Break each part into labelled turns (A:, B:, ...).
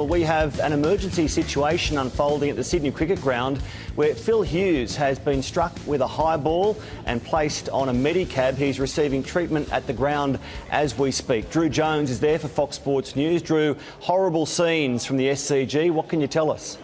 A: We have an emergency situation unfolding at the Sydney Cricket Ground where Phil Hughes has been struck with a high ball and placed on a medicab. He's receiving treatment at the ground as we speak. Drew Jones is there for Fox Sports News. Drew, horrible scenes from the SCG. What can you tell us?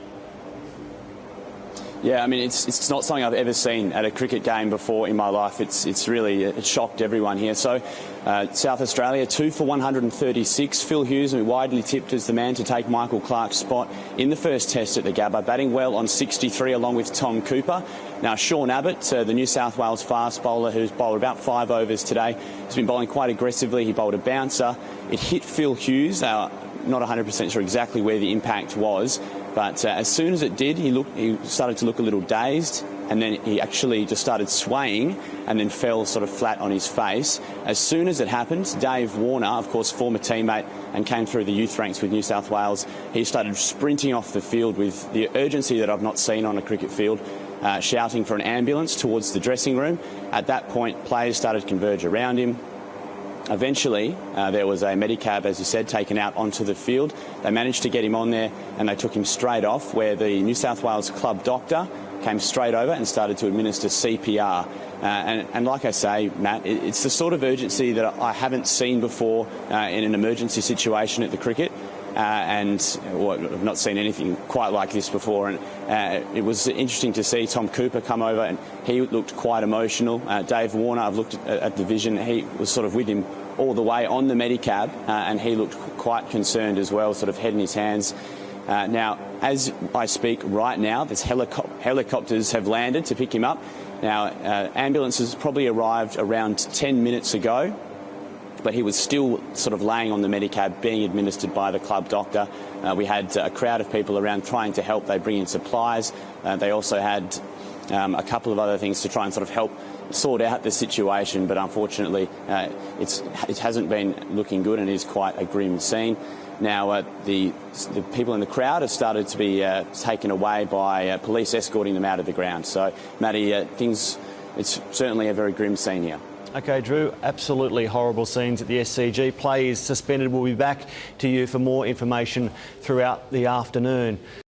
B: Yeah, I mean, it's not something I've ever seen at a cricket game before in my life. It shocked everyone here. So, South Australia, 2 for 136. Phil Hughes, widely tipped as the man to take Michael Clarke's spot in the first test at the Gabba, batting well on 63 along with Tom Cooper. Now, Sean Abbott, the New South Wales fast bowler who's bowled about 5 overs today, has been bowling quite aggressively. He bowled a bouncer. It hit Phil Hughes. Not 100% sure exactly where the impact was, but as soon as it did, he started to look a little dazed, and then he actually just started swaying and then fell sort of flat on his face. As soon as it happened, Dave Warner, of course former teammate and came through the youth ranks with New South Wales, he started sprinting off the field with the urgency that I've not seen on a cricket field, shouting for an ambulance towards the dressing room. At that point, players started to converge around him. Eventually, there was a medicab, as you said, taken out onto the field. They managed to get him on there and they took him straight off, where the New South Wales club doctor came straight over and started to administer CPR. And like I say, Matt, it's the sort of urgency that I haven't seen before in an emergency situation at the cricket. I've not seen anything quite like this before. And it was interesting to see Tom Cooper come over, and he looked quite emotional. Dave Warner, I've looked at the vision, he was sort of with him all the way on the medicab, and he looked quite concerned as well, sort of head in his hands. Now, as I speak right now, there's helicopters have landed to pick him up. Now, ambulances probably arrived around 10 minutes ago, but he was still sort of laying on the medicab being administered by the club doctor. We had a crowd of people around trying to help. They bring in supplies. They also had a couple of other things to try and sort of help sort out the situation, but unfortunately it hasn't been looking good and is quite a grim scene. Now, the people in the crowd have started to be taken away by police escorting them out of the ground. So, Matty, it's certainly a very grim scene here.
A: OK, Drew, absolutely horrible scenes at the SCG. Play is suspended. We'll be back to you for more information throughout the afternoon.